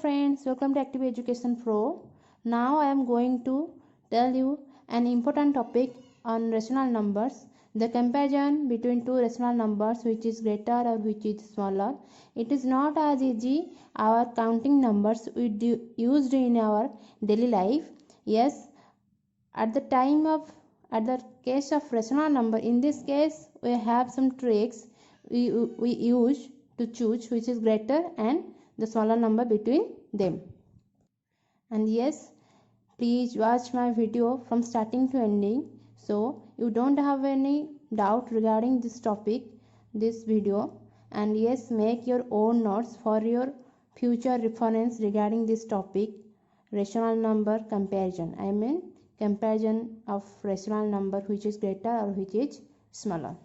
friends, welcome to Active Education Pro. Now I am going to tell you an important topic on rational numbers. The comparison between two rational numbers which is greater or which is smaller. It is not as easy our counting numbers we used in our daily life. Yes, at the case of rational number, in this case we have some tricks we use to choose which is greater and the smaller number between them. And yes, please watch my video from starting to ending so you don't have any doubt regarding this video. And yes, make your own notes for your future reference regarding this topic, rational number comparison. I mean comparison of rational number which is greater or which is smaller.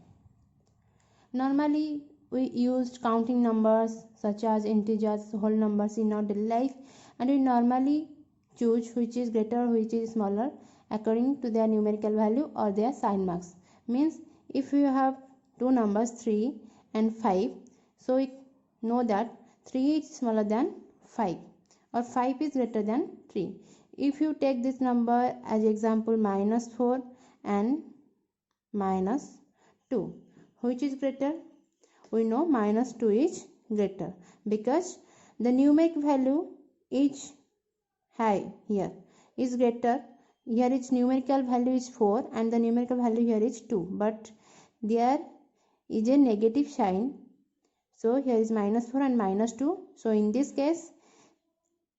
Normally we used counting numbers such as integers, whole numbers in our daily life, and we normally choose which is greater or which is smaller according to their numerical value or their sign marks. Means if you have two numbers 3 and 5, so we know that 3 is smaller than 5 or 5 is greater than 3. If you take this number as example -4 and -2, which is greater? We know -2 is greater because the numeric value is high here, is greater. Here its numerical value is 4 and the numerical value here is 2, but there is a negative sign, so here is -4 and -2. So in this case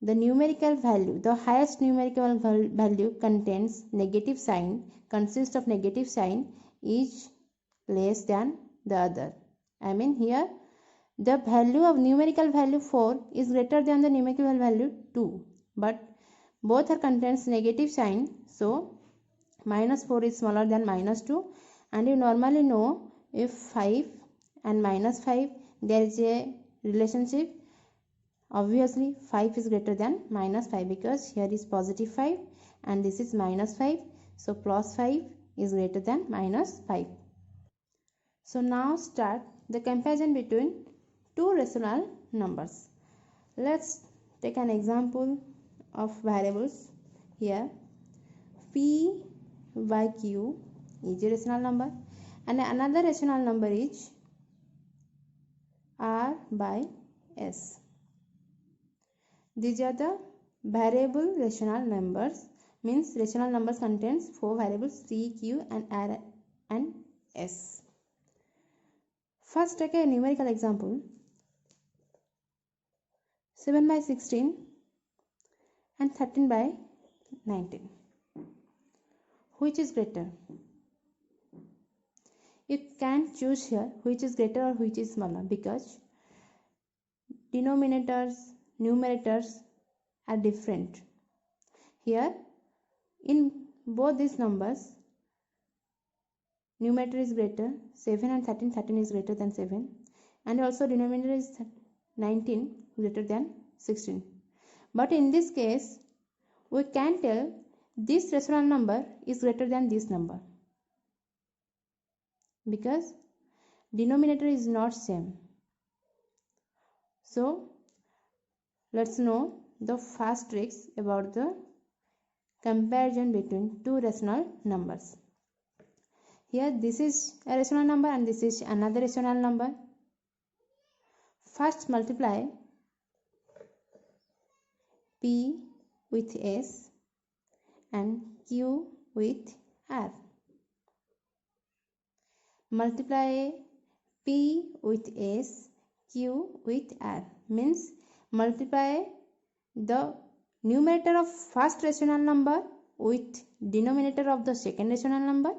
the numerical value, the highest numerical value contains negative sign, consists of negative sign, is less than the other. I mean here the value of numerical value 4 is greater than the numerical value 2, but both are contains negative sign, so -4 is smaller than -2. And you normally know if 5 and -5 there is a relationship. Obviously 5 is greater than -5 because here is positive 5 and this is -5, so +5 is greater than -5. So now start the comparison between two rational numbers. Let's take an example of variables here. P by Q is a rational number and another rational number is R by S. These are the variable rational numbers, means rational numbers contains four variables P, Q and R and S. First take a numerical example. 7 by 16 and 13 by 19. Which is greater? You can choose here which is greater or which is smaller because denominators, numerators are different. Here in both these numbers, numerator is greater, 7 and 13, 13 is greater than 7, and also denominator is 19 greater than 16. But in this case we can tell this rational number is greater than this number because denominator is not same. So let's know the first tricks about the comparison between two rational numbers. Here this is a rational number and this is another rational number. First multiply P with S and Q with R. Multiply P with S, Q with R means multiply the numerator of first rational number with denominator of the second rational number,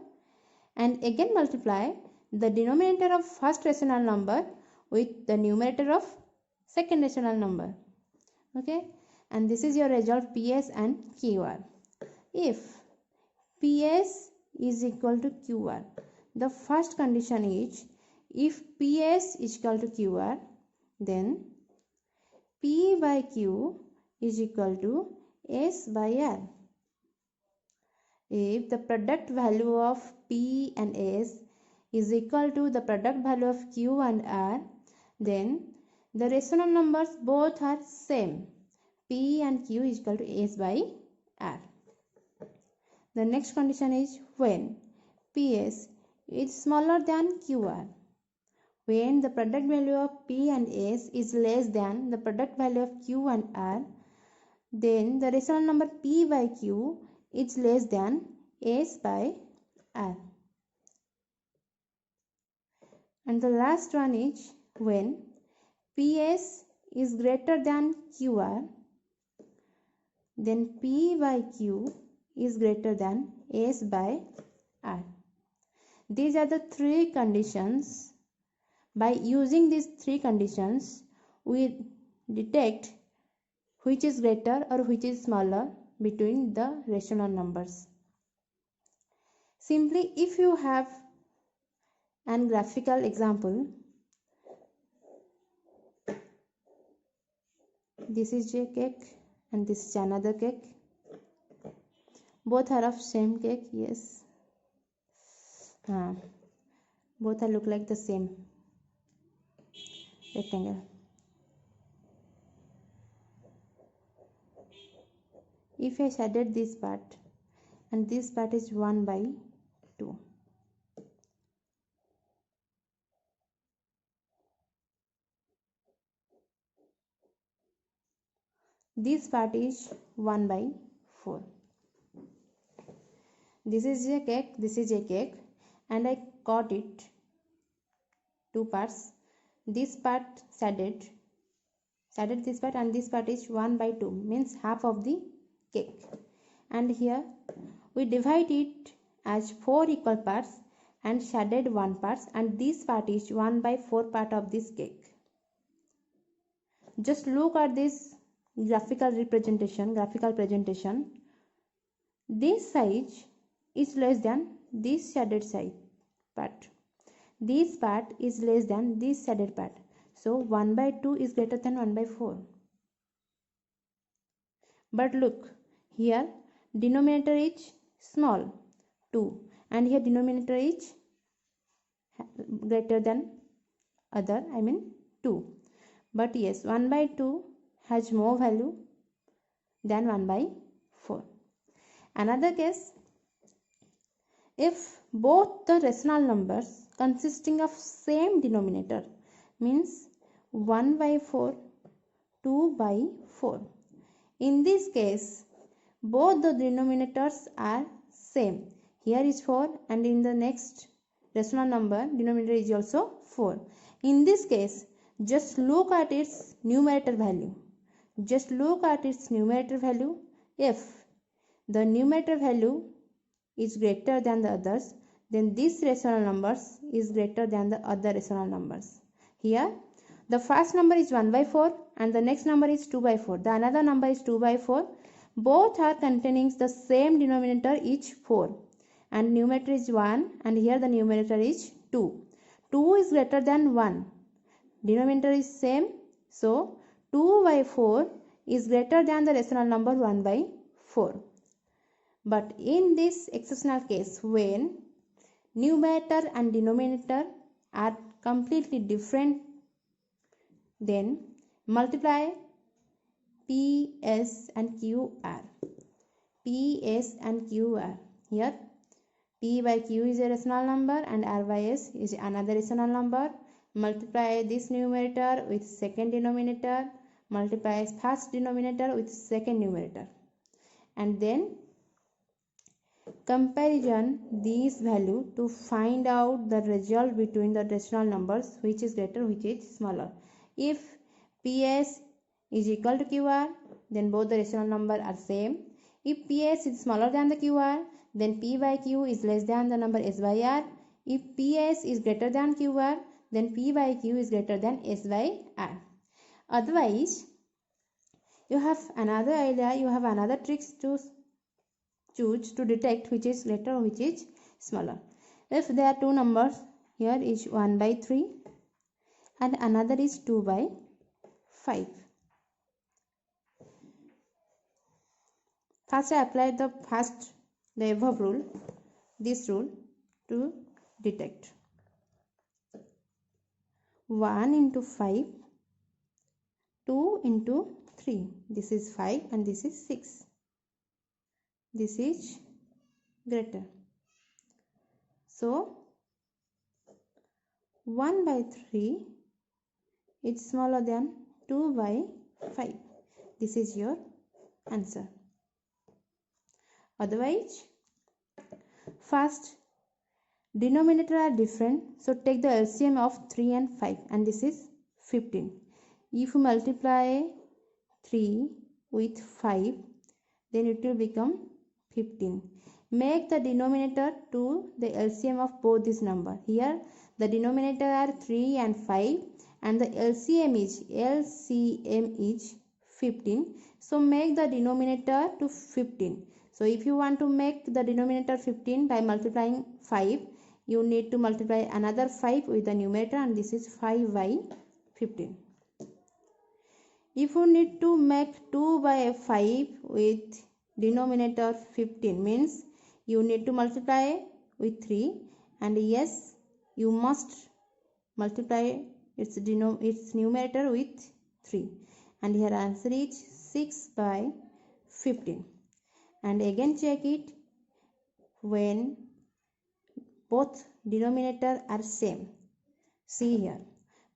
and again multiply the denominator of first rational number with the numerator of second rational number. Okay, and this is your result PS and QR. If PS is equal to QR, the first condition is if PS is equal to QR, then P by Q is equal to S by R. If the product value of P and S is equal to the product value of Q and R, then the rational numbers both are same P and Q is equal to S by R. The next condition is when PS is smaller than QR. When the product value of P and S is less than the product value of Q and R, then the rational number P by Q is less than S by R. And the last one is when PS is greater than QR, then P by Q is greater than S by R. These are the three conditions. By using these three conditions, we detect which is greater or which is smaller between the rational numbers. Simply, if you have an graphical example, this is a cake and this is another cake. Both are of same cake, yes. Both are look like the same rectangle. If I shaded this part and this part is 1 by 2. This part is 1 by 4. This is a cake and I cut it two parts. This part shaded this part and this part is 1 by 2, means half of the cake. And here we divide it as 4 equal parts and shaded one part, and this part is 1 by 4 part of this cake. Just look at this graphical presentation. This side is less than this shaded side part. This part is less than this shaded part. So 1 by 2 is greater than 1 by 4. But look, here denominator is small 2 and here denominator is greater than other, 2. But yes, 1 by 2 has more value than 1 by 4. Another case, if both the rational numbers consisting of same denominator, means 1 by 4, 2 by 4. In this case, both the denominators are same. Here is 4 and in the next rational number denominator is also 4. In this case, just look at its numerator value. If the numerator value is greater than the others, then this rational numbers is greater than the other rational numbers. Here the first number is 1 by 4 and the next number is 2 by 4. The another number is 2 by 4. Both are containing the same denominator, each 4, and numerator is 1 and here the numerator is 2. 2 is greater than 1. Denominator is same, so 2 by 4 is greater than the rational number 1 by 4. But in this exceptional case, when numerator and denominator are completely different, then multiply PS and QR. Here P by Q is a rational number and R by S is another rational number. Multiply this numerator with second denominator, multiply first denominator with second numerator, and then comparison these value to find out the result between the rational numbers, which is greater, which is smaller. If PS is equal to QR, then both the rational number are same. If PS is smaller than the QR, then P by Q is less than the number S by R. If PS is greater than QR, then P by Q is greater than S by R. Otherwise, you have another idea, you have another tricks to choose to detect which is greater or which is smaller. If there are two numbers, here is 1 by 3 and another is 2 by 5. First I apply the above rule, this rule, to detect. 1 into 5, 2 into 3. This is 5 and this is 6. This is greater. So 1 by 3 is smaller than 2 by 5. This is your answer. Otherwise, first, denominator are different, so take the LCM of 3 and 5, and this is 15. If you multiply 3 with 5, then it will become 15. Make the denominator to the LCM of both these numbers. Here the denominator are 3 and 5 and the LCM is 15. So make the denominator to 15. So if you want to make the denominator 15 by multiplying 5, you need to multiply another 5 with the numerator, and this is 5 by 15. If you need to make 2 by 5 with denominator 15, means you need to multiply with 3, and yes, you must multiply its numerator with 3, and here answer is 6 by 15. And again check it when both denominator are same. See here,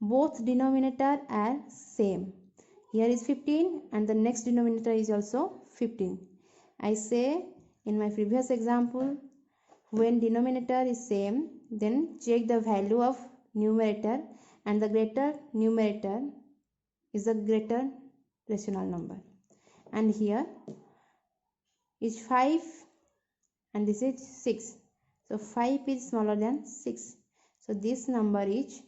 both denominator are same. Here is 15 and the next denominator is also 15. I say in my previous example, when denominator is same, then check the value of numerator, and the greater numerator is a greater rational number. And here is 5 and this is 6. So 5 is smaller than 6. So this number is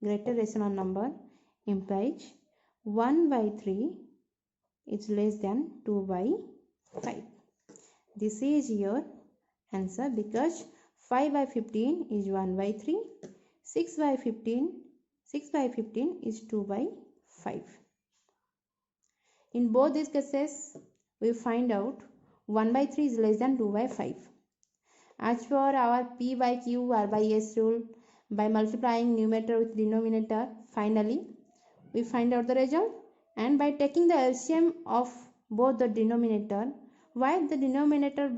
greater rational number, implies 1 by 3 is less than 2 by 5. This is your answer, because 5 by 15 is 1 by 3, 6 by 15 is 2 by 5. In both these cases, we find out 1 by 3 is less than 2 by 5. As for our P by Q, R by S rule, by multiplying numerator with denominator, finally we find out the result, and by taking the LCM of both the denominator, while the denominator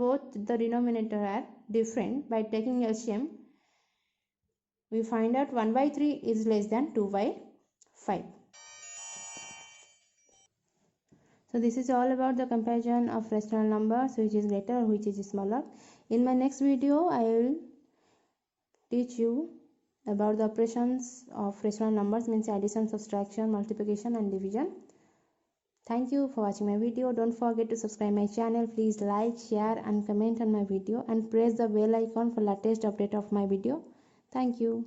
are different, by taking LCM we find out 1 by 3 is less than 2 by 5. So this is all about the comparison of rational numbers, which is greater or which is smaller. In my next video, I will teach you about the operations of rational numbers, means addition, subtraction, multiplication and division. Thank you for watching my video. Don't forget to subscribe my channel. Please like, share and comment on my video, and press the bell icon for latest update of my video. Thank you.